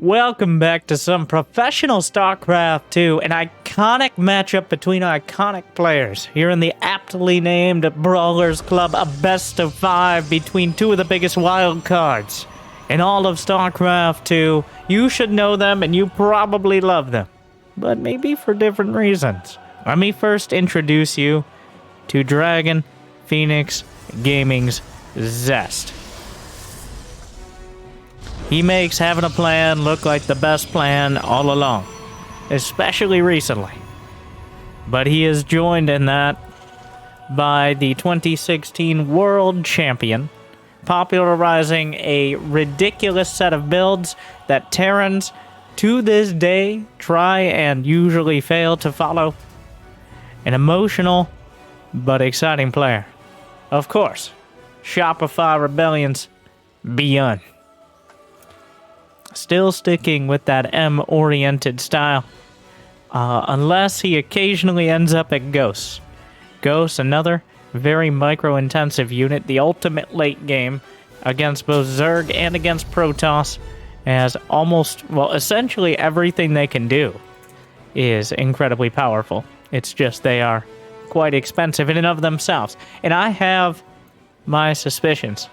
Welcome back to some professional StarCraft 2, an iconic matchup between iconic players. Here in the aptly named Brawlers Club, a best of 5 between two of the biggest wild cards in all of StarCraft 2. You should know them and you probably love them, but maybe for different reasons. Let me first introduce you to Dragon Phoenix Gaming's Zest. He makes having a plan look like the best plan all along, especially recently. But he is joined in that by the 2016 World Champion, popularizing a ridiculous set of builds that Terrans to this day try and usually fail to follow. An emotional but exciting player. Of course, Shopify Rebellion's Byun. Still sticking with that M-oriented style, unless he occasionally ends up at Ghosts. Ghosts, another very micro-intensive unit, the ultimate late game against both Zerg and against Protoss, as essentially everything they can do is incredibly powerful. It's just they are quite expensive in and of themselves. And I have my suspicions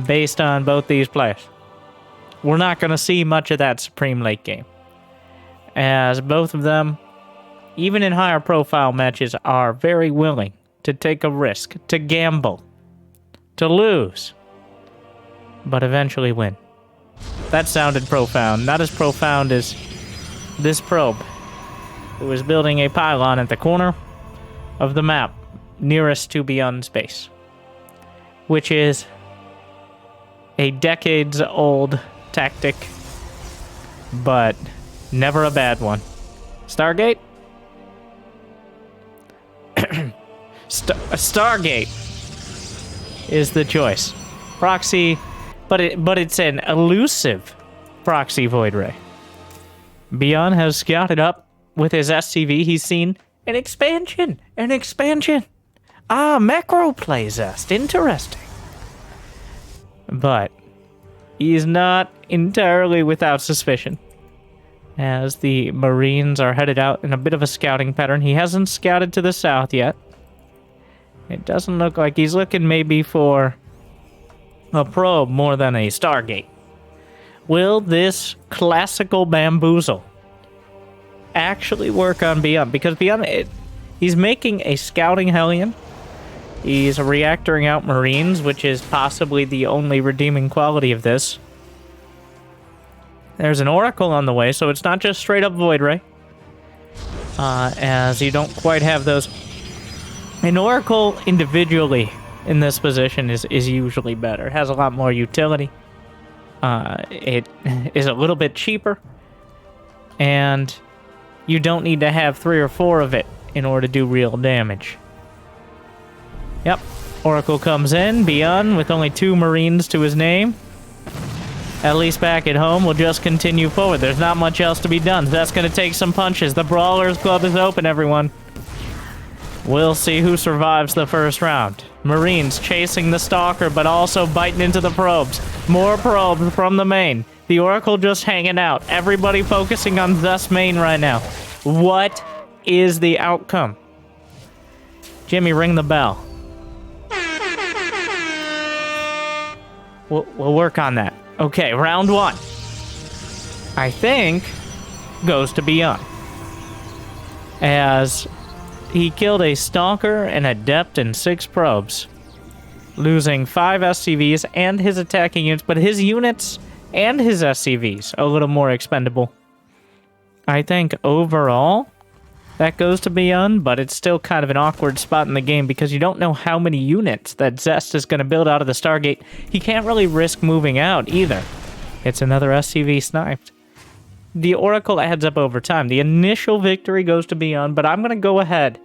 based on both these players. We're not going to see much of that Supreme late game, as both of them, even in higher profile matches, are very willing to take a risk, to gamble, to lose, but eventually win. That sounded profound. Not as profound as this probe, who is building a pylon at the corner of the map nearest to Byun space, which is a decades-old tactic, but never a bad one. Stargate? Stargate is the choice. Proxy, but it's an elusive proxy void ray. Byun has scouted up with his SCV. He's seen an expansion. Macro play Zest. Interesting. But he's not entirely without suspicion, as the Marines are headed out in a bit of a scouting pattern. He hasn't scouted to the south yet. It doesn't look like he's looking maybe for a probe more than a Stargate. Will this classical bamboozle actually work on Byun? Because Byun, he's making a scouting Hellion. He's reactoring out Marines, which is possibly the only redeeming quality of this. There's an Oracle on the way, so it's not just straight up Void Ray, as you don't quite have those. An Oracle individually in this position is usually better. It has a lot more utility. It is a little bit cheaper, and you don't need to have 3 or 4 of it in order to do real damage. Yep, Oracle comes in, Byun with only 2 Marines to his name. At least back at home, we'll just continue forward. There's not much else to be done. That's going to take some punches. The Brawlers Club is open, everyone. We'll see who survives the first round. Marines chasing the Stalker, but also biting into the probes. More probes from the main. The Oracle just hanging out. Everybody focusing on Zest main right now. What is the outcome? Jimmy, ring the bell. We'll work on that. Okay, round 1. I think goes to Byun, as he killed a Stalker, an Adept, and 6 probes, losing 5 SCVs and his attacking units, but his units and his SCVs a little more expendable. I think overall that goes to Byun, but it's still kind of an awkward spot in the game because you don't know how many units that Zest is going to build out of the Stargate. He can't really risk moving out either. It's another SCV sniped. The Oracle adds up over time. The initial victory goes to Byun, but I'm going to go ahead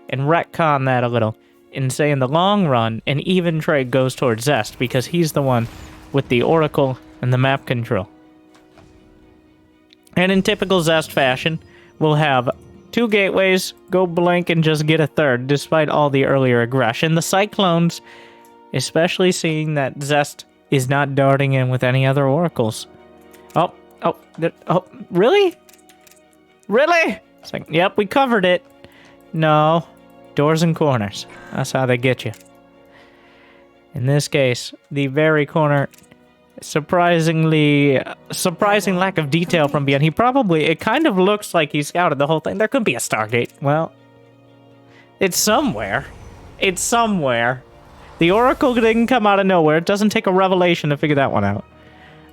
and retcon that a little and say in the long run, an even trade goes towards Zest because he's the one with the Oracle and the map control. And in typical Zest fashion, we'll have 2 gateways, go blink and just get a 3rd, despite all the earlier aggression. The Cyclones, especially seeing that Zest is not darting in with any other oracles. Oh, really? Really? It's like, yep, we covered it. No. Doors and corners. That's how they get you. In this case, the very corner, surprising lack of detail from Byun. It kind of looks like he scouted the whole thing. There could be a Stargate. Well, it's somewhere. It's somewhere. The Oracle didn't come out of nowhere. It doesn't take a revelation to figure that one out.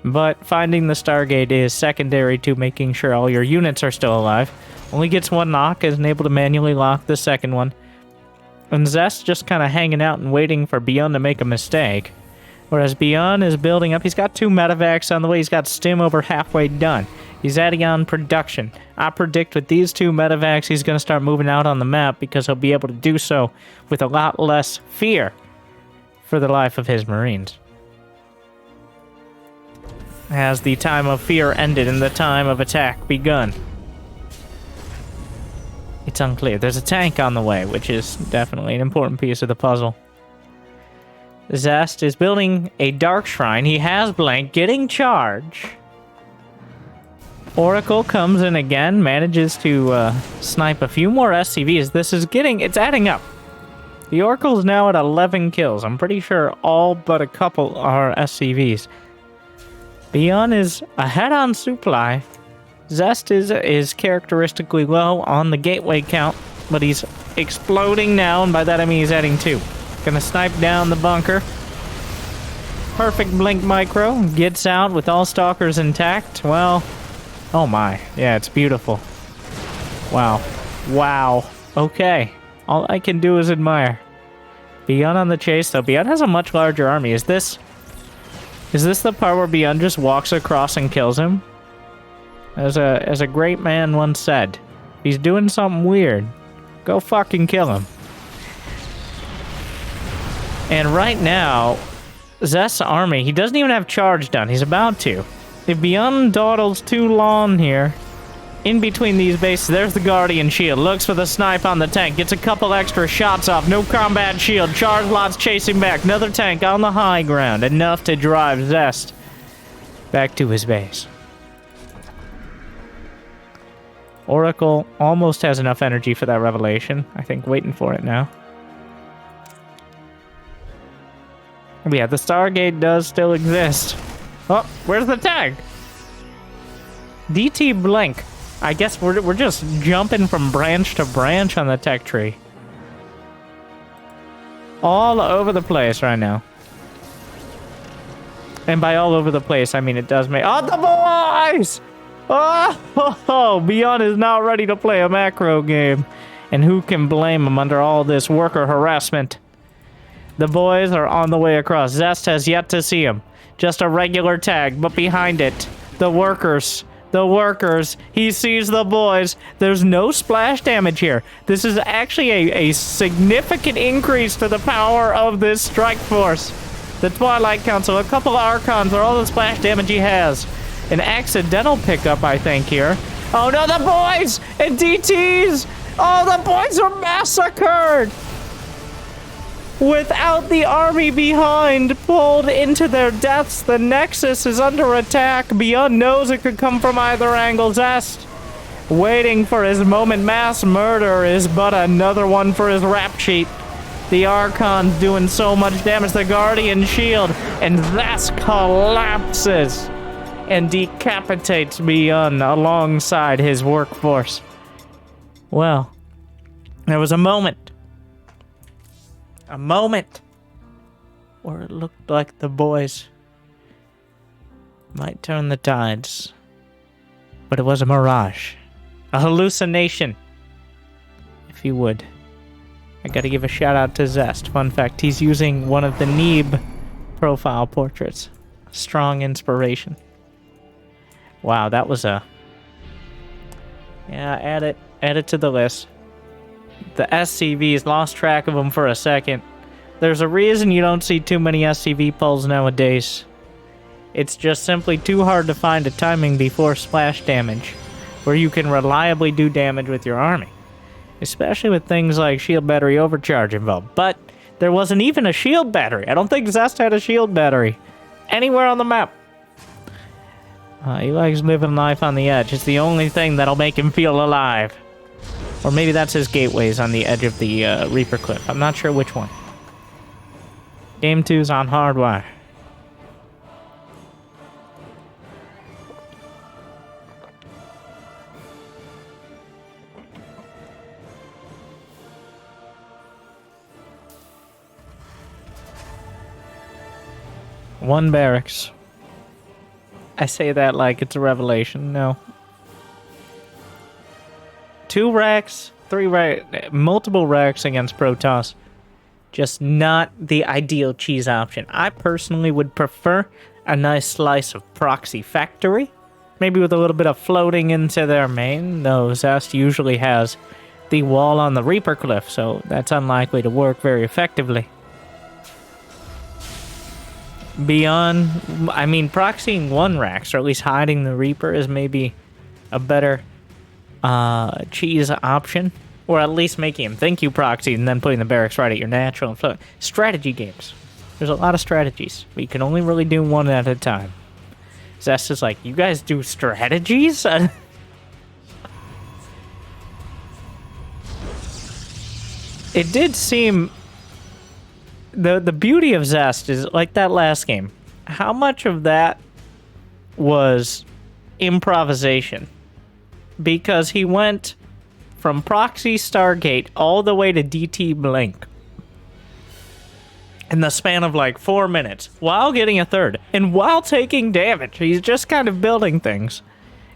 But finding the Stargate is secondary to making sure all your units are still alive. Only gets one knock, isn't able to manually lock the second one. And Zest just kind of hanging out and waiting for Byun to make a mistake. Whereas Byun is building up. He's got 2 medevacs on the way. He's got Stim over halfway done. He's adding on production. I predict with these 2 medevacs, he's going to start moving out on the map because he'll be able to do so with a lot less fear for the life of his Marines. Has the time of fear ended and the time of attack begun? It's unclear. There's a tank on the way, which is definitely an important piece of the puzzle. Zest is building a Dark Shrine. He has Blank, getting charge. Oracle comes in again, manages to snipe a few more SCVs. It's adding up. The Oracle's now at 11 kills. I'm pretty sure all but a couple are SCVs. Byun is ahead on supply. Zest is characteristically low on the gateway count, but he's exploding now, and by that I mean he's adding 2. Gonna snipe down the bunker. Perfect blink micro. Gets out with all stalkers intact. Well, oh my. Yeah, it's beautiful. Wow. Wow. Okay. All I can do is admire. Byun on the chase, though. Byun has a much larger army. Is this the part where Byun just walks across and kills him? As a great man once said, he's doing something weird, go fucking kill him. And right now, Zest's army, he doesn't even have charge done. He's about to. If Byun dawdles too long here, in between these bases, there's the Guardian Shield. Looks for the snipe on the tank. Gets a couple extra shots off. No combat shield. Charge lots chasing back. Another tank on the high ground. Enough to drive Zest back to his base. Oracle almost has enough energy for that revelation. I think waiting for it now. Yeah, the Stargate does still exist. Oh, where's the tag? DT Blink. I guess we're just jumping from branch to branch on the tech tree. All over the place right now. And by all over the place, I mean it does make... Oh, the boys! Oh, Byun is now ready to play a macro game. And who can blame him under all this worker harassment? The boys are on the way across. Zest has yet to see him. Just a regular tag, but behind it, the workers. The workers. He sees the boys. There's no splash damage here. This is actually a significant increase to the power of this strike force. The Twilight Council, a couple Archons are all the splash damage he has. An accidental pickup, I think, here. Oh no, the boys! And DTs! Oh, the boys are massacred! Without the army behind, pulled into their deaths, the Nexus is under attack. Byun knows it could come from either angle. Zest, waiting for his moment. Mass murder is but another one for his rap sheet. The Archon's doing so much damage. The Guardian Shield, and Zest collapses and decapitates Byun alongside his workforce. Well, there was a moment where it looked like the boys might turn the tides. But it was a mirage. A hallucination, if you would. I gotta give a shout out to Zest. Fun fact, he's using one of the Neeb profile portraits. Strong inspiration. Wow, that was a... Yeah, add it to the list. The SCVs, lost track of them for a second. There's a reason you don't see too many SCV pulls nowadays. It's just simply too hard to find a timing before splash damage, where you can reliably do damage with your army. Especially with things like shield battery overcharge involved. But there wasn't even a shield battery. I don't think Zest had a shield battery anywhere on the map. He likes living life on the edge. It's the only thing that'll make him feel alive. Or maybe that's his gateways on the edge of the Reaper Cliff. I'm not sure which one. Game 2's on hardwire. One barracks. I say that like it's a revelation. No. 2 racks, 3 racks, multiple racks against Protoss. Just not the ideal cheese option. I personally would prefer a nice slice of proxy factory. Maybe with a little bit of floating into their main. Though Zest usually has the wall on the Reaper Cliff, so that's unlikely to work very effectively. Beyond, I mean, proxying 1 racks, or at least hiding the Reaper, is maybe a better cheese option. Or at least making him think you proxied and then putting the barracks right at your natural and float. Strategy games. There's a lot of strategies, but you can only really do one at a time. Zest is like, you guys do strategies? It did seem... The beauty of Zest is, like that last game, how much of that was improvisation? Because he went from proxy Stargate all the way to DT Blink in the span of like 4 minutes, while getting a third, and while taking damage. He's just kind of building things,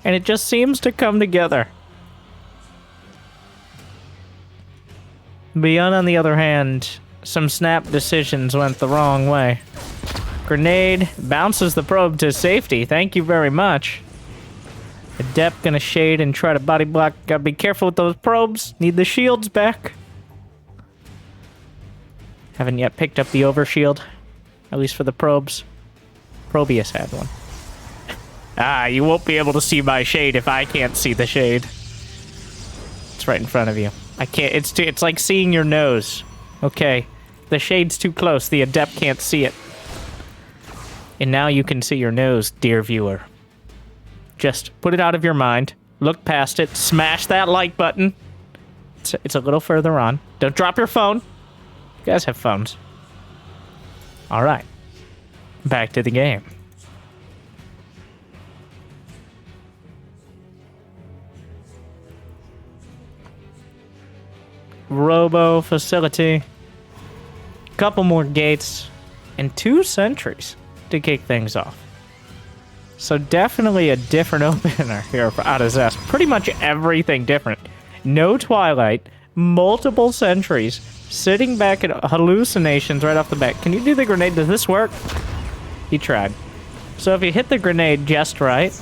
and it just seems to come together. Byun, on the other hand, some snap decisions went the wrong way. Grenade bounces the probe to safety. Thank you very much. Adept gonna shade and try to body block. Gotta be careful with those probes. Need the shields back. Haven't yet picked up the overshield. At least for the probes. Probius had one. Ah, you won't be able to see my shade if I can't see the shade. It's right in front of you. I can't, it's like seeing your nose. Okay. The shade's too close. The adept can't see it. And now you can see your nose, dear viewer. Just put it out of your mind. Look past it. Smash that like button. It's a little further on. Don't drop your phone. You guys have phones. Alright. Back to the game. Robo facility. Couple more gates. And 2 sentries to kick things off. So definitely a different opener here out of Zest. Pretty much everything different. No Twilight, multiple sentries, sitting back at hallucinations right off the bat. Can you do the grenade? Does this work? He tried. So if you hit the grenade just right,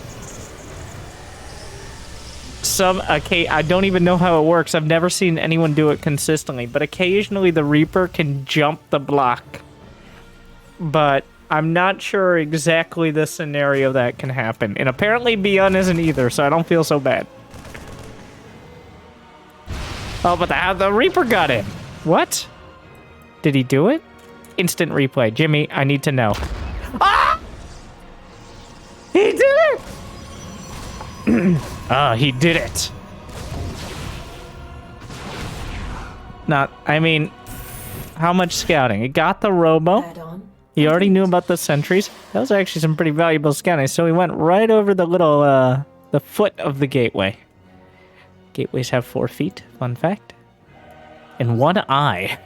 I don't even know how it works. I've never seen anyone do it consistently, but occasionally the Reaper can jump the block. But I'm not sure exactly the scenario that can happen. And apparently Byun isn't either, so I don't feel so bad. Oh, but the Reaper got in. What? Did he do it? Instant replay. Jimmy, I need to know. Ah! He did it! He did it. I mean, how much scouting? It got the robo. He already knew about the sentries. That was actually some pretty valuable scouting. So he went right over the little, the foot of the gateway. Gateways have 4 feet, fun fact. And 1 eye.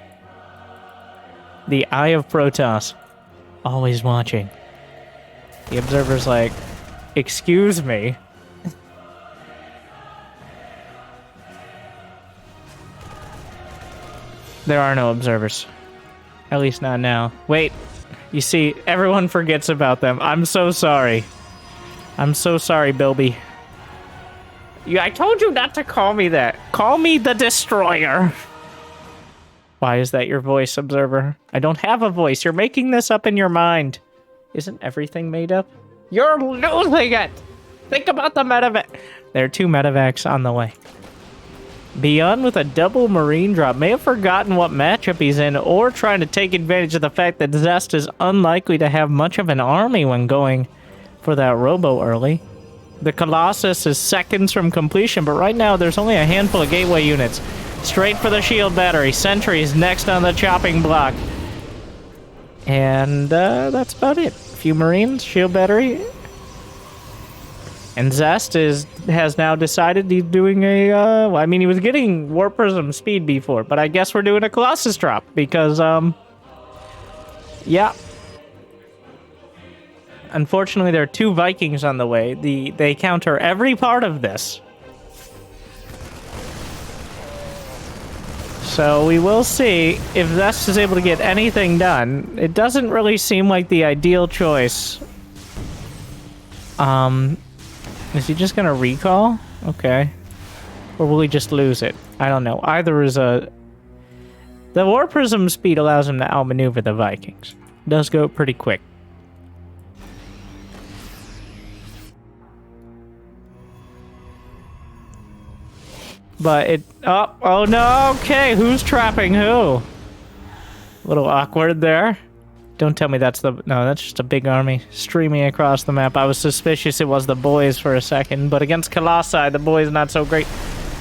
The eye of Protoss. Always watching. The observer's like, excuse me. There are no observers. At least not now. Wait. You see, everyone forgets about them. I'm so sorry. I'm so sorry, Bilby. I told you not to call me that. Call me the Destroyer. Why is that your voice, Observer? I don't have a voice. You're making this up in your mind. Isn't everything made up? You're losing it! Think about the medevac. There are 2 medevacs on the way. Byun with a double marine drop may have forgotten what matchup he's in, or trying to take advantage of the fact that Zest is unlikely to have much of an army when going for for that robo early. The Colossus is seconds from completion, but right now there's only a handful of gateway units. Straight for the shield battery. Sentries next on the chopping block. And that's about it. A few Marines, shield battery. And Zest has now decided he's doing a, well, I mean, he was getting Warp Prism speed before, but I guess we're doing a Colossus drop because, yeah. Unfortunately, there are 2 Vikings on the way. They counter every part of this. So we will see if Zest is able to get anything done. It doesn't really seem like the ideal choice. Is he just gonna recall? Okay. Or will he just lose it? I don't know. Either is a... The War Prism speed allows him to outmaneuver the Vikings. It does go pretty quick. But it... Oh no, okay, who's trapping who? A little awkward there. Don't tell me that's the... No, that's just a big army streaming across the map. I was suspicious it was the boys for a second, but against Colossi, the boys not so great.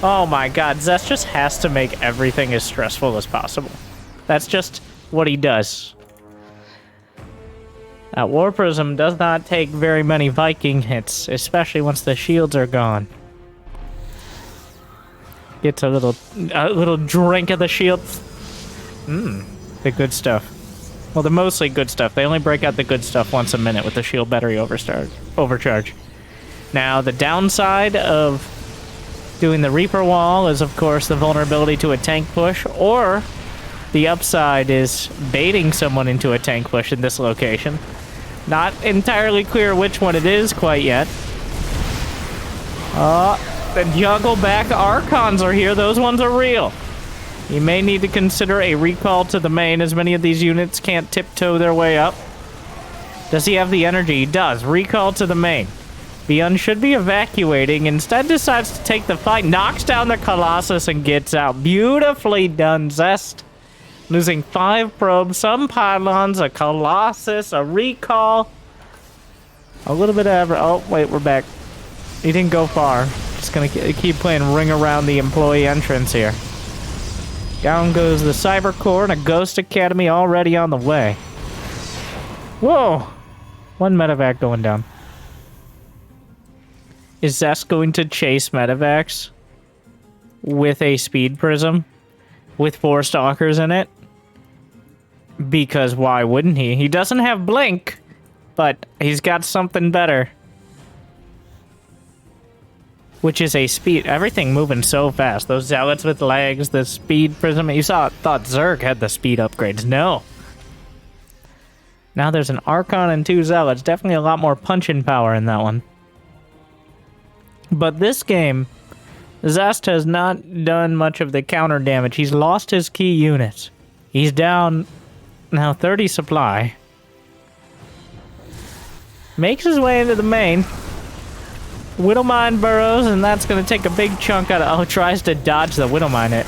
Oh my god, Zest just has to make everything as stressful as possible. That's just what he does. That War Prism does not take very many Viking hits, especially once the shields are gone. Gets a little drink of the shield. The good stuff. Well, the mostly good stuff. They only break out the good stuff once a minute with the shield battery overcharge. Now, the downside of doing the Reaper Wall is, of course, the vulnerability to a tank push, or the upside is baiting someone into a tank push in this location. Not entirely clear which one it is quite yet. The juggle back Archons are here. Those ones are real. You may need to consider a recall to the main, as many of these units can't tiptoe their way up. Does he have the energy? He does. Recall to the main. Byun should be evacuating. Instead decides to take the fight. Knocks down the Colossus and gets out. Beautifully done, Zest. Losing 5 probes, some pylons, a Colossus, a recall. A little bit of... Oh, wait, we're back. He didn't go far. Just gonna keep playing ring around the employee entrance here. Down goes the Cyber Corps and a Ghost Academy already on the way. Whoa! 1 medevac going down. Is Zest going to chase medevacs with a speed prism with 4 stalkers in it? Because why wouldn't he? He doesn't have blink, but he's got something better. Which is a speed... Everything moving so fast. Those zealots with legs, the speed prism... You thought Zerg had the speed upgrades. No. Now there's an Archon and 2 zealots. Definitely a lot more punching power in that one. But this game, Zest has not done much of the counter damage. He's lost his key units. He's down now 30 supply. Makes his way into the main. Widowmine burrows, and that's going to take a big chunk out of... Oh, tries to dodge the Widowmine it.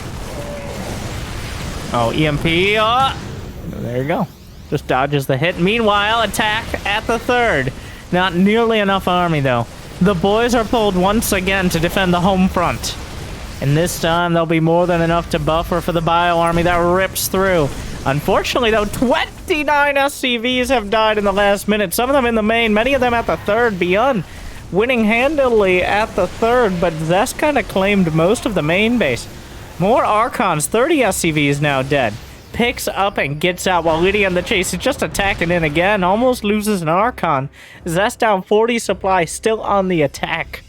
Oh, EMP. Oh, there you go. Just dodges the hit. Meanwhile, attack at the 3rd. Not nearly enough army, though. The boys are pulled once again to defend the home front. And this time, there'll be more than enough to buffer for the Bio Army that rips through. Unfortunately, though, 29 SCVs have died in the last minute. Some of them in the main, many of them at the 3rd. Byun winning handily at the 3rd, but Zest kind of claimed most of the main base. More Archons, 30 SCVs now dead. Picks up and gets out while leading on the chase. He's just attacking in again. Almost loses an Archon. Zest down 40 supply, still on the attack.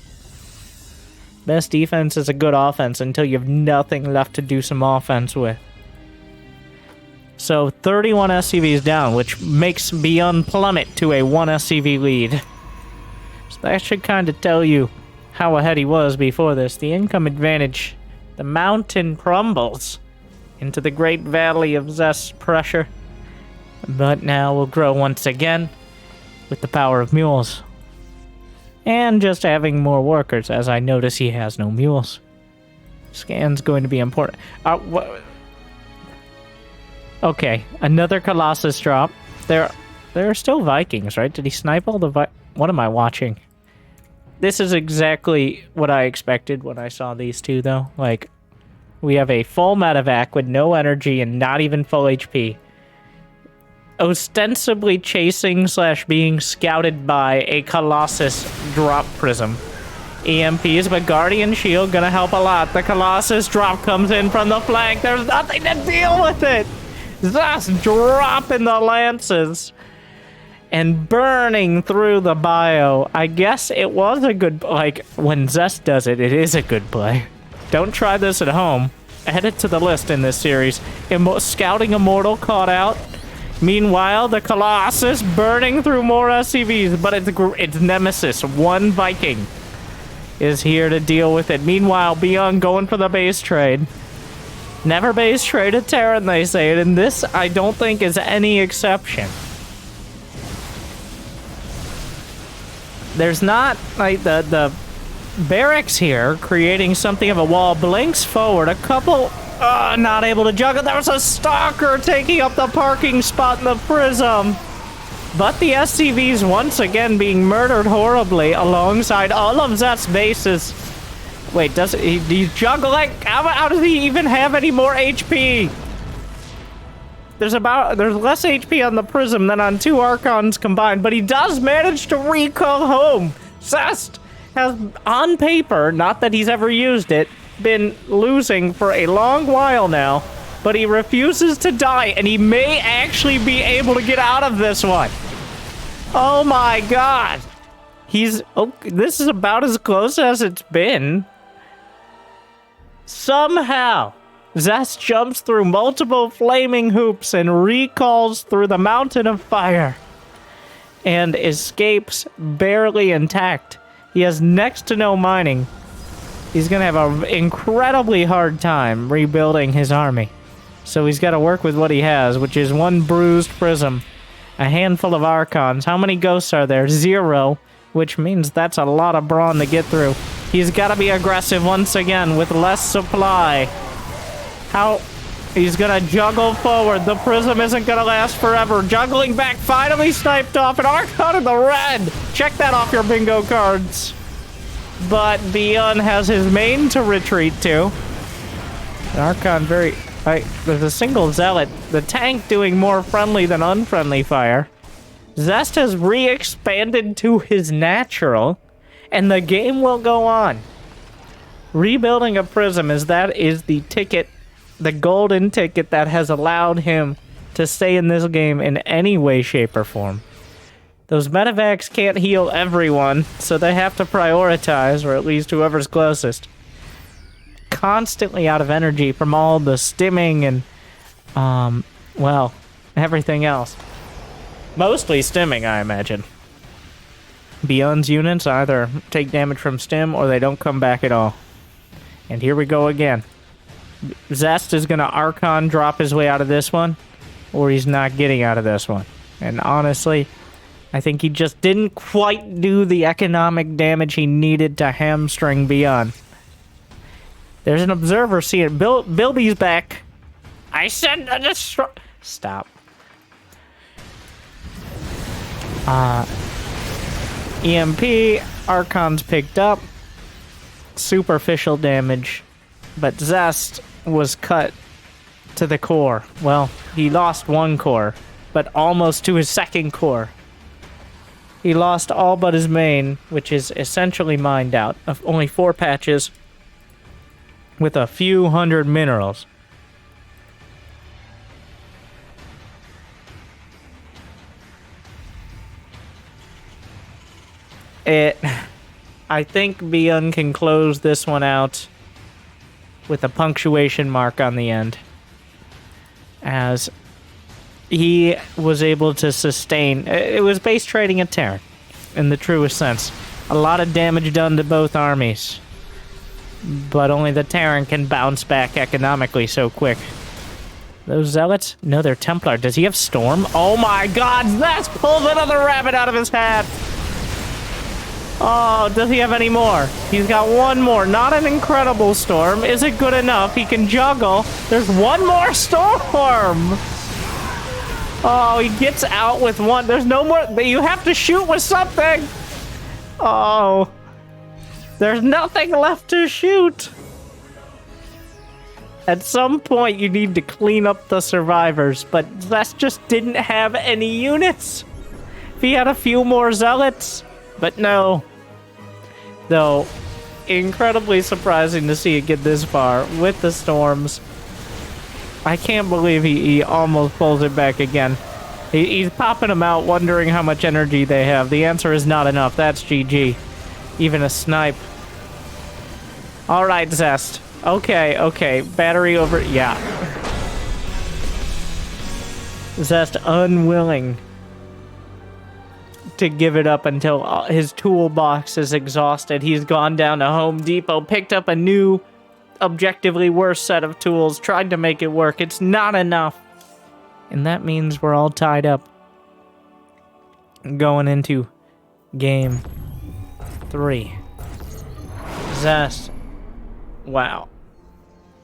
Best defense is a good offense until you have nothing left to do some offense with. So 31 SCVs down, which makes Byun plummet to a 1 SCV lead. So that should kind of tell you how ahead he was before this. The income advantage. The mountain crumbles into the great valley of Zest's pressure. But now will grow once again with the power of mules. And just having more workers, as I notice he has no mules. Scan's going to be important. Okay, another Colossus drop. There are still Vikings, right? Did he snipe all the What am I watching? This is exactly what I expected when I saw these two, though. Like, we have a full medevac with no energy and not even full HP. Ostensibly chasing / being scouted by a Colossus drop prism. EMPs, but Guardian Shield gonna help a lot. The Colossus drop comes in from the flank. There's nothing to deal with it. Just dropping the lances and burning through the bio. I guess it was a good, like, when Zest does it, it is a good play. Don't try this at home. Add it to the list in this series. Scouting Immortal caught out. Meanwhile, the Colossus burning through more SCVs, but it's Nemesis, one Viking, is here to deal with it. Meanwhile, Byun going for the base trade. Never base trade a Terran, they say, and this I don't think is any exception. There's not, like, the barracks here creating something of a wall. Blinks forward, a couple, not able to juggle. There was a Stalker taking up the parking spot in the Prism. But the SCVs once again being murdered horribly alongside all of Zest's bases. Wait, does he juggle it? How does he even have any more HP? There's less HP on the Prism than on 2 Archons combined, but he does manage to recall home. Zest has, on paper, not that he's ever used it, been losing for a long while now, but he refuses to die, and he may actually be able to get out of this one. Oh my god. This is about as close as it's been. Somehow, Zest jumps through multiple flaming hoops and recalls through the mountain of fire and escapes barely intact. He has next to no mining. He's gonna have an incredibly hard time rebuilding his army. So he's got to work with what he has, which is 1 bruised Prism, a handful of Archons. How many ghosts are there? 0, which means that's a lot of brawn to get through. He's got to be aggressive once again with less supply. He's gonna juggle forward. The Prism isn't gonna last forever. Juggling back, finally sniped off, an Archon in the red. Check that off your bingo cards. But Byun has his main to retreat to. An Archon there's a single Zealot. The tank doing more friendly than unfriendly fire. Zest has re-expanded to his natural, and the game will go on. Rebuilding a Prism is the ticket, the golden ticket that has allowed him to stay in this game in any way, shape, or form. Those medevacs can't heal everyone, so they have to prioritize, or at least whoever's closest. Constantly out of energy from all the stimming and, well, everything else. Mostly stimming, I imagine. Byun's units either take damage from stim or they don't come back at all. And here we go again. Zest is going to Archon drop his way out of this one, or he's not getting out of this one. And honestly, I think he just didn't quite do the economic damage he needed to hamstring Byun. There's an observer seeing it. Bilby's back. I said stop. EMP, Archon's picked up. Superficial damage. But Zest was cut to the core. Well, he lost 1 core, but almost to his 2nd core. He lost all but his main, which is essentially mined out, of only 4 patches with a few hundred minerals. I think Byun can close this one out with a punctuation mark on the end, as he was able to sustain. It was base trading a Terran in the truest sense. A lot of damage done to both armies, but only the Terran can bounce back economically so quick. Those Zealots? No, they're Templar. Does he have Storm? Oh my god, that's pulled another rabbit out of his hat! Oh, does he have any more? He's got 1 more. Not an incredible Storm. Is it good enough? He can juggle. There's 1 more Storm! Oh, he gets out with 1. There's no more. You have to shoot with something! Oh, there's nothing left to shoot. At some point, you need to clean up the survivors, but Zest just didn't have any units. If he had a few more zealots, but no. Though, incredibly surprising to see it get this far with the storms. I can't believe he almost pulls it back again. He's popping them out, wondering how much energy they have. The answer is not enough. That's GG. Even a snipe. All right, Zest. Okay. Battery over... Yeah. Zest unwilling to give it up until his toolbox is exhausted. He's gone down to Home Depot, picked up a new, objectively worse set of tools, tried to make it work. It's not enough. And that means we're all tied up going into game 3. Zest. Wow.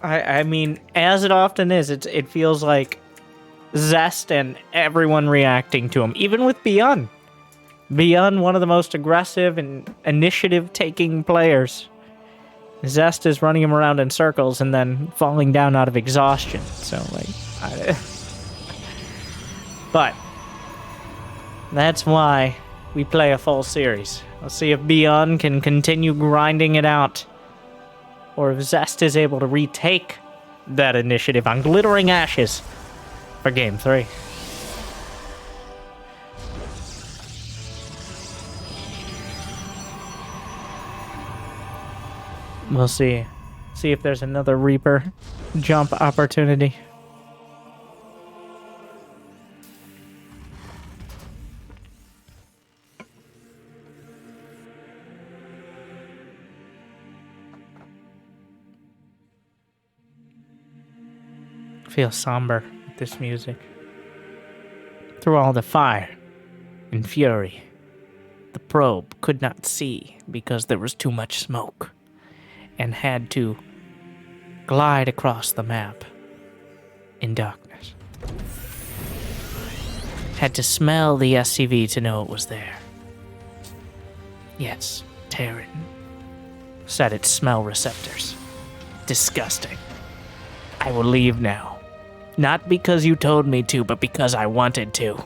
I mean, as it often is, it feels like Zest and everyone reacting to him, even with Byun. Byun, one of the most aggressive and initiative-taking players. Zest is running him around in circles and then falling down out of exhaustion. So, like... But that's why we play a full series. Let's see if Byun can continue grinding it out, or if Zest is able to retake that initiative on Glittering Ashes for Game 3. We'll see. See if there's another Reaper jump opportunity. Feel somber with this music. Through all the fire and fury, the probe could not see because there was too much smoke, and had to glide across the map in darkness. Had to smell the SCV to know it was there. Yes, Terran said its smell receptors. Disgusting. I will leave now. Not because you told me to, but because I wanted to.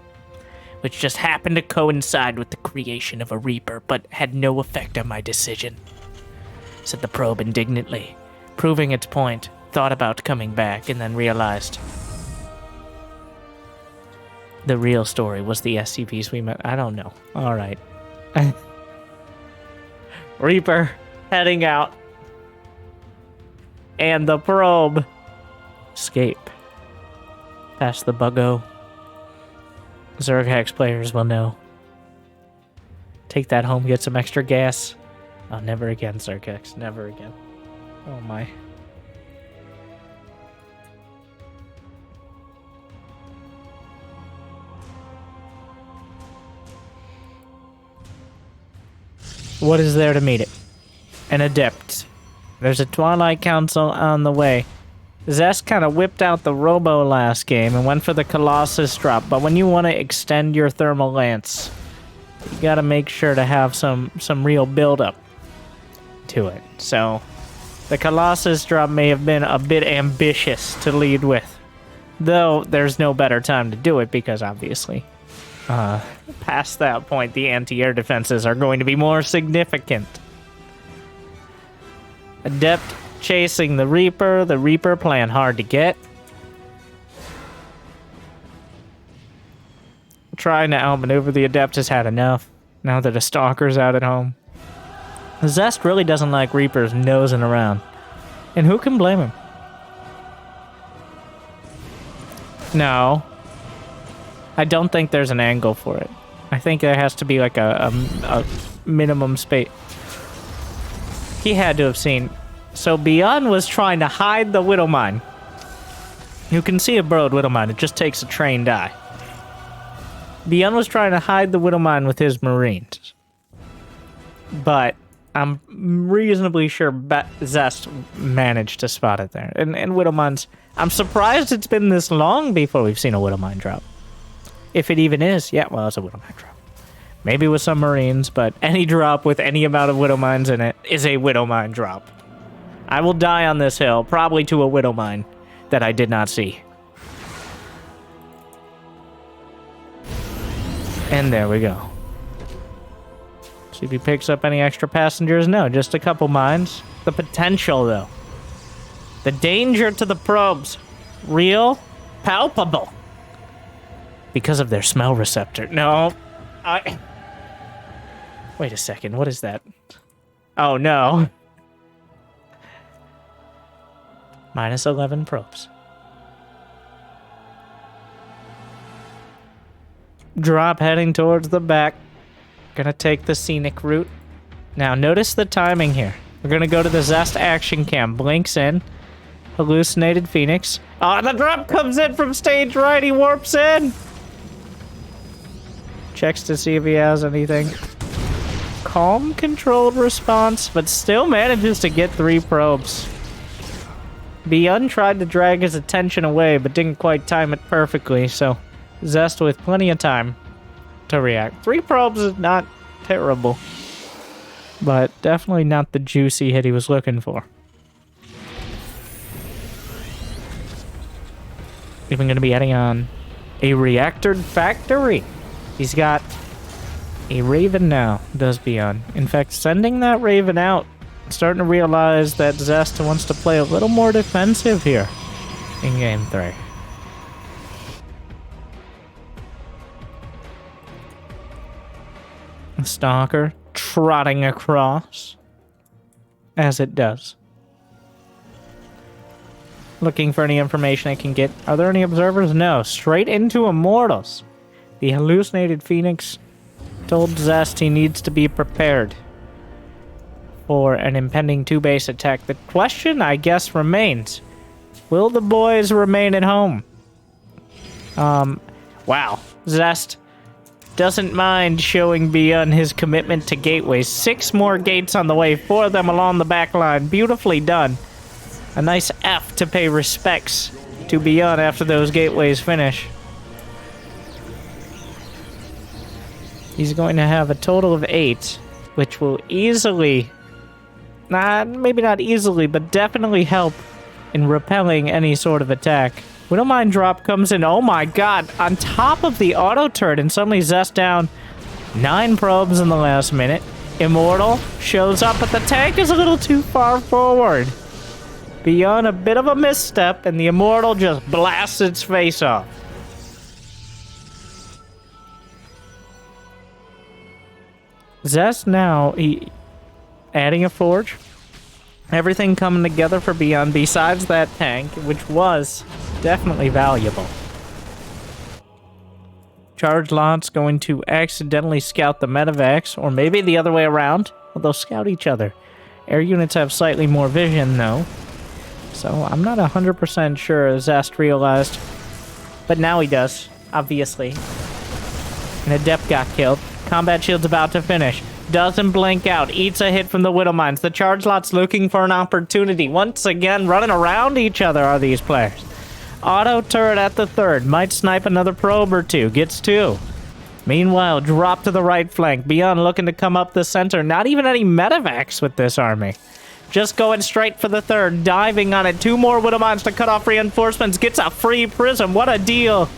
Which just happened to coincide with the creation of a Reaper, but had no effect on my decision, said the probe indignantly, proving its point, thought about coming back, and then realized the real story was the SCVs we met. I don't know. All right. Reaper heading out. And the probe escape. Past the buggo. Zerghex players will know. Take that home, get some extra gas. Oh, never again, Zerghex. Never again. Oh my. What is there to meet it? An adept. There's a Twilight Council on the way. Zest kind of whipped out the Robo last game and went for the Colossus drop, but when you want to extend your Thermal Lance, you gotta make sure to have some real build-up to it. So, the Colossus drop may have been a bit ambitious to lead with, though there's no better time to do it because obviously, past that point, the anti-air defenses are going to be more significant. Adept chasing the Reaper playing hard to get. Trying to outmaneuver the Adept has had enough, now that a Stalker's out at home. Zest really doesn't like Reapers nosing around, and who can blame him? No. I don't think there's an angle for it. I think there has to be like a minimum space. He had to have seen. So Byun was trying to hide the Widowmine. You can see a burrowed Widowmine. It just takes a trained eye. Byun was trying to hide the Widowmine with his Marines. But I'm reasonably sure Zest managed to spot it there. And Widowmines... I'm surprised it's been this long before we've seen a Widowmine drop. If it even is. Yeah, well, it's a Widowmine drop. Maybe with some Marines, but any drop with any amount of Widow Mines in it is a Widow Mine drop. I will die on this hill, probably to a Widow Mine that I did not see. And there we go. See if he picks up any extra passengers. No, just a couple mines. The potential, though. The danger to the probes. Real, palpable. Because of their smell receptor. No, Wait a second, what is that? Oh, no. Minus 11 probes. Drop heading towards the back. Gonna take the scenic route. Now, notice the timing here. We're gonna go to the Zest action cam. Blinks in. Hallucinated Phoenix. Oh, the drop comes in from stage right. He warps in. Checks to see if he has anything. Calm, controlled response, but still manages to get 3 probes. Byun tried to drag his attention away, but didn't quite time it perfectly, so Zest with plenty of time to react. 3 probes is not terrible, but definitely not the juicy hit he was looking for. Even going to be adding on a reactor factory. He's got a Raven now, does Byun. In fact, sending that Raven out, starting to realize that Zest wants to play a little more defensive here in Game 3. Stalker trotting across, as it does. Looking for any information I can get. Are there any observers? No. Straight into Immortals. The hallucinated Phoenix told Zest he needs to be prepared for an impending 2-base attack. The question, I guess, remains. Will the boys remain at home? Wow. Zest doesn't mind showing Byun his commitment to gateways. 6 more gates on the way, 4 of them along the back line. Beautifully done. A nice F to pay respects to Byun after those gateways finish. He's going to have a total of 8, which will easily, maybe not easily, but definitely help in repelling any sort of attack. Widow Mine drop comes in, oh my god, on top of the auto turret, and suddenly Zest down 9 probes in the last minute. Immortal shows up, but the tank is a little too far forward. Byun a bit of a misstep, and the Immortal just blasts its face off. Zest now, adding a forge. Everything coming together for Byun besides that tank, which was definitely valuable. Charge lots going to accidentally scout the medevacs, or maybe the other way around. Well, they'll scout each other. Air units have slightly more vision, though. So I'm not 100% sure Zest realized. But now he does, obviously. An Adept got killed. Combat shield's about to finish. Doesn't blink out. Eats a hit from the Widow Mines. The charge lot's looking for an opportunity. Once again, running around each other are these players. Auto turret at the 3rd. Might snipe another probe or 2. Gets 2. Meanwhile, drop to the right flank. Byun looking to come up the center. Not even any medevacs with this army. Just going straight for the 3rd. Diving on it. 2 more Widow Mines to cut off reinforcements. Gets a free prism. What a deal.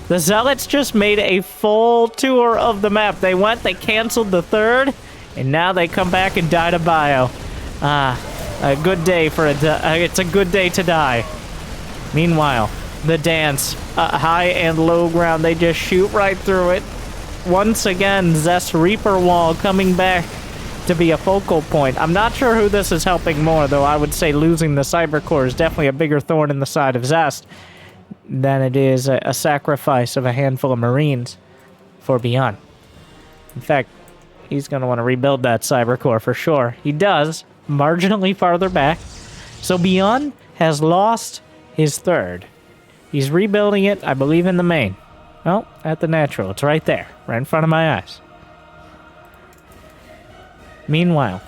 The Zealots just made a full tour of the map. They went, they canceled the 3rd, and now they come back and die to bio. A good day for it's a good day to die. Meanwhile, the dance, high and low ground, they just shoot right through it. Once again, Zest Reaper Wall coming back to be a focal point. I'm not sure who this is helping more, though I would say losing the Cyber Core is definitely a bigger thorn in the side of Zest than it is a sacrifice of a handful of Marines for Byun. In fact, he's going to want to rebuild that Cyber Core for sure. He does, marginally farther back. So Byun has lost his 3rd. He's rebuilding it, I believe, in the main. Oh, at the natural. It's right there, right in front of my eyes. Meanwhile,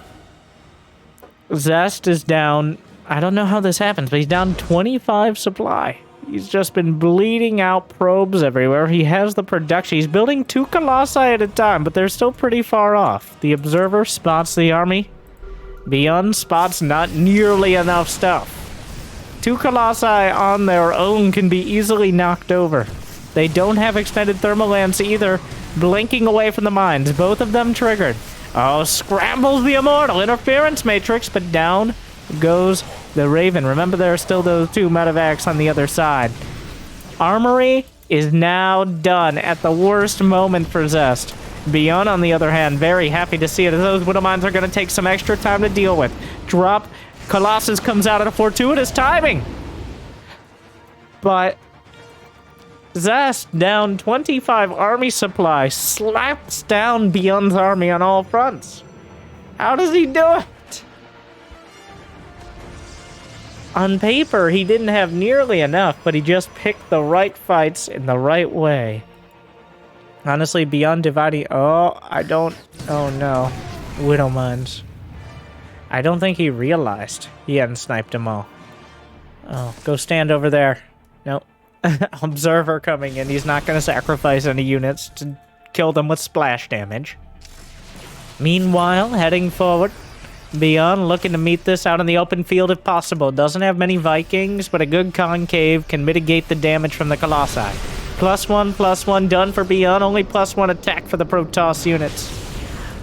Zest is down, I don't know how this happens, but he's down 25 supply. He's just been bleeding out probes everywhere. He has the production. He's building 2 Colossi at a time, but they're still pretty far off. The Observer spots the army. Byun spots not nearly enough stuff. 2 Colossi on their own can be easily knocked over. They don't have extended thermal lance either. Blinking away from the mines. Both of them triggered. Oh, scrambles the Immortal. Interference Matrix, but down goes the Raven. Remember, there are still those 2 medevacs on the other side. Armory is now done at the worst moment for Zest. Byun, on the other hand, very happy to see it, as those Widow Mines are going to take some extra time to deal with. Drop. Colossus comes out at a fortuitous timing. But Zest, down 25 army supply, slaps down Byun's army on all fronts. How does he do it? On paper, he didn't have nearly enough, but he just picked the right fights in the right way. Honestly, Byun dividing... Oh, I don't... Oh, no. Widow Mines. I don't think he realized he hadn't sniped them all. Oh, go stand over there. Nope. Observer coming in. He's not going to sacrifice any units to kill them with splash damage. Meanwhile, heading forward, Byun looking to meet this out in the open field if possible. Doesn't have many Vikings, but a good concave can mitigate the damage from the Colossi. +1/+1 done for Byun. Only +1 attack for the Protoss units.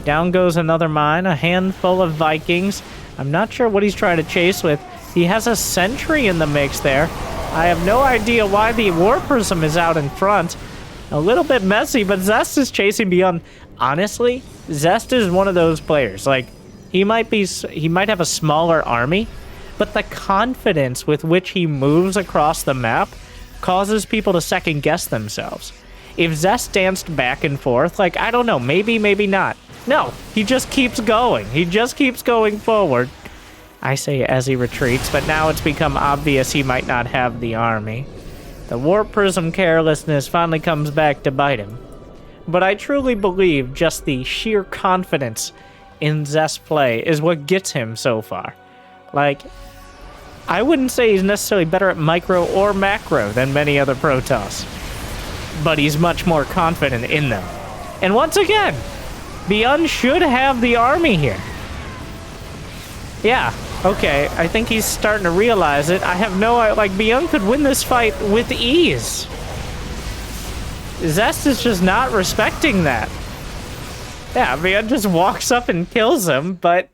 Down goes another mine. A handful of Vikings. I'm not sure what he's trying to chase with. He has a sentry in the mix there. I have no idea why the War Prism is out in front. A little bit messy, but Zest is chasing Byun. Honestly, Zest is one of those players. Like, he might have a smaller army, but the confidence with which he moves across the map causes people to second guess themselves. If Zest danced back and forth, like, I don't know, maybe, maybe not. No, he just keeps going. He just keeps going forward. I say as he retreats, but now it's become obvious he might not have the army. The Warp Prism carelessness finally comes back to bite him. But I truly believe just the sheer confidence in Zest's play is what gets him so far. Like, I wouldn't say he's necessarily better at micro or macro than many other Protoss, but he's much more confident in them. And once again, Byun should have the army here. Yeah, okay, I think he's starting to realize it. I have no... Like, Byun could win this fight with ease. Zest is just not respecting that. Yeah, Byun just walks up and kills him, but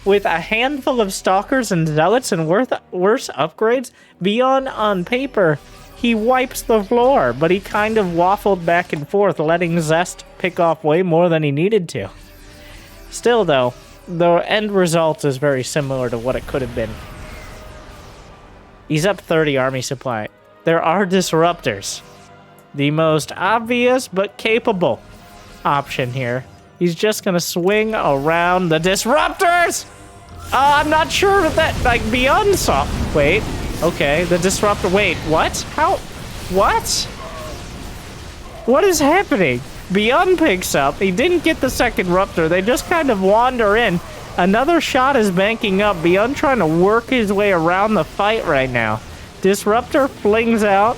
with a handful of Stalkers and Zealots and worse upgrades, Byun, on paper, he wipes the floor, but he kind of waffled back and forth, letting Zest pick off way more than he needed to. Still, though, the end result is very similar to what it could have been. He's up 30 army supply. There are disruptors. The most obvious but capable option here. He's just gonna swing around the disruptors! I'm not sure that, like, Byun saw... Wait, okay, the disruptor... Wait, what? How? What? What is happening? Byun picks up. He didn't get the second Ruptor. They just kind of wander in. Another shot is banking up. Byun trying to work his way around the fight right now. Disruptor flings out.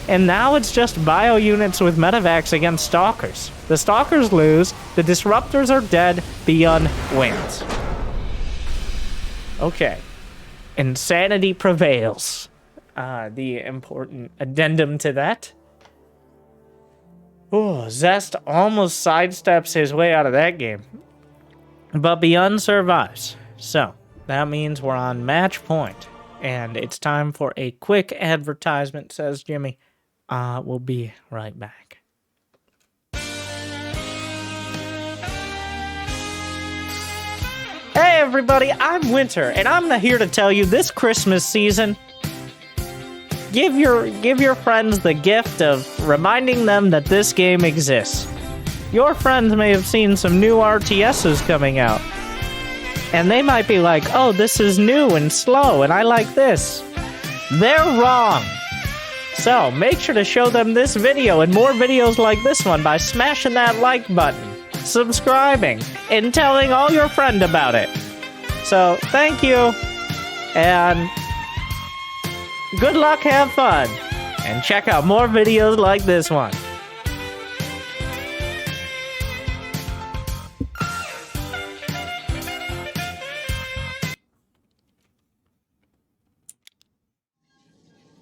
And now it's just bio units with medevacs against Stalkers. The Stalkers lose. The Disruptors are dead. Byun wins. Okay. Insanity prevails. The important addendum to that. Oh, Zest almost sidesteps his way out of that game. But Byun survives. So, that means we're on match point. And it's time for a quick advertisement, says Jimmy. We'll be right back. Hey everybody, I'm Winter, and I'm here to tell you this Christmas season, give your friends the gift of reminding them that this game exists. Your friends may have seen some new RTSs coming out, and they might be like, oh, this is new and slow, and I like this. They're wrong. So, make sure to show them this video and more videos like this one by smashing that like button, subscribing, and telling all your friends about it. So, thank you, and Good luck, have fun, and check out more videos like this one.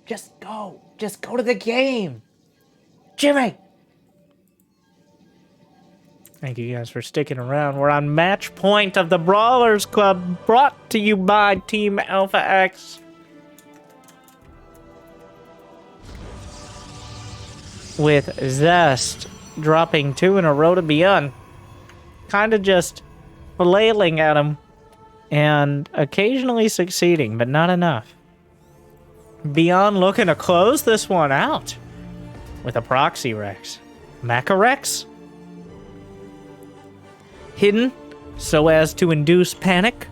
Just go. Just go to the game. Jimmy! Thank you guys for sticking around. We're on match point of the Brawlers Club, brought to you by Team Alpha X. With Zest dropping 2 in a row to Byun. Kind of just flailing at him and occasionally succeeding, but not enough. Byun looking to close this one out with a Proxy Rex. Macarex? Hidden so as to induce panic,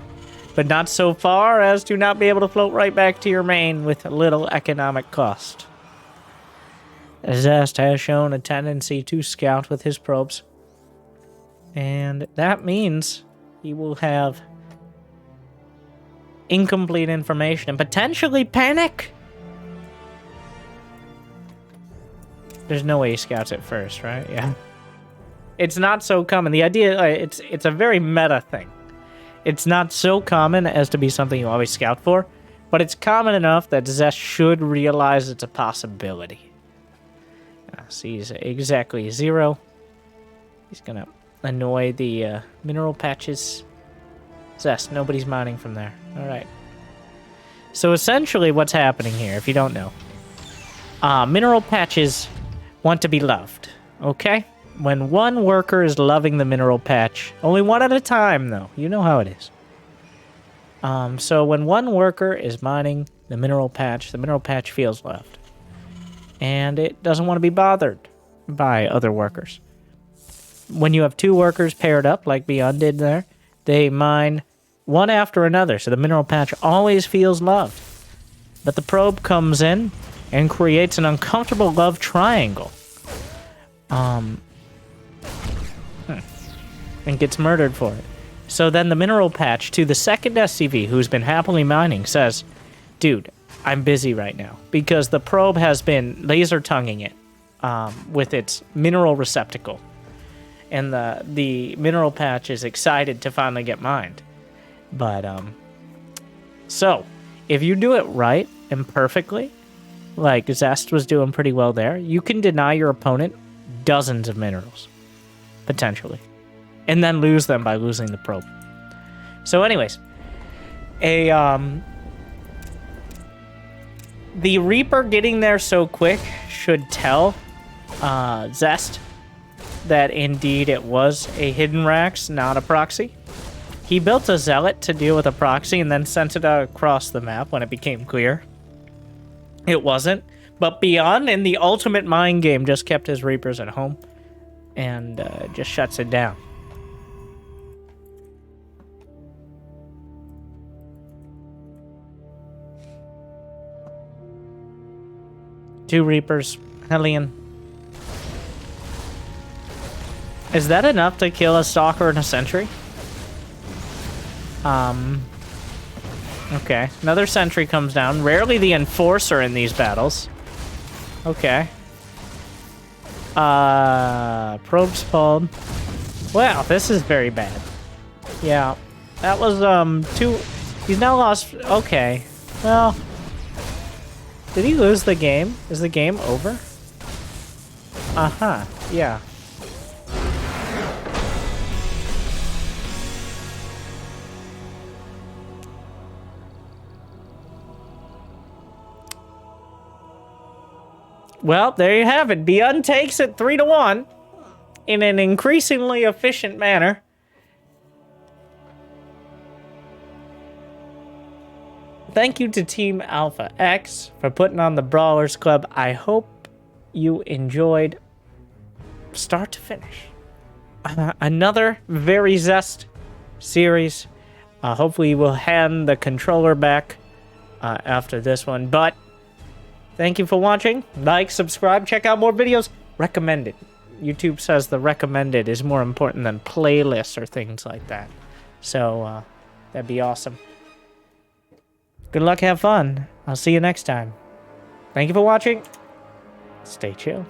but not so far as to not be able to float right back to your main with little economic cost. Zest has shown a tendency to scout with his probes, and that means he will have incomplete information and potentially panic. There's no way he scouts it first, right? Yeah. It's not so common. The idea, it's a very meta thing. It's not so common as to be something you always scout for, but it's common enough that Zest should realize it's a possibility. Sees exactly 0. He's gonna annoy the mineral patches. Zest, nobody's mining from there. Alright. So essentially what's happening here, if you don't know, mineral patches want to be loved, okay? When one worker is loving the mineral patch, only one at a time though, you know how it is. So when one worker is mining the mineral patch feels loved. And it doesn't want to be bothered by other workers. When you have 2 workers paired up, like Byun did there, they mine one after another, so the mineral patch always feels loved. But the probe comes in and creates an uncomfortable love triangle. And gets murdered for it. So then the mineral patch, to the second SCV who's been happily mining, says, dude, I'm busy right now, because the probe has been laser tonguing it with its mineral receptacle. And the mineral patch is excited to finally get mined. But, so, if you do it right and perfectly, like Zest was doing pretty well there, you can deny your opponent dozens of minerals, potentially, and then lose them by losing the probe. So anyways, the Reaper getting there so quick should tell Zest that indeed it was a hidden Rax, not a proxy. He built a Zealot to deal with a proxy and then sent it out across the map when it became clear it wasn't. But Byun, in the ultimate mind game, just kept his Reapers at home and just shuts it down. Two Reapers, Hellion. Is that enough to kill a Stalker and a Sentry? Okay. Another Sentry comes down. Rarely the Enforcer in these battles. Okay. Probe spawned. Wow, this is very bad. Yeah. That was, two... He's now lost... Okay. Well... Did he lose the game? Is the game over? Uh-huh. Yeah. Well, there you have it. Byun takes it 3-1 in an increasingly efficient manner. Thank you to Team Alpha X for putting on the Brawlers Club. I hope you enjoyed start to finish. Another very Zest series. Hopefully we'll hand the controller back after this one. But thank you for watching. Like, subscribe, check out more videos. Recommended. YouTube says the recommended is more important than playlists or things like that. So that'd be awesome. Good luck, have fun. I'll see you next time. Thank you for watching. Stay chill.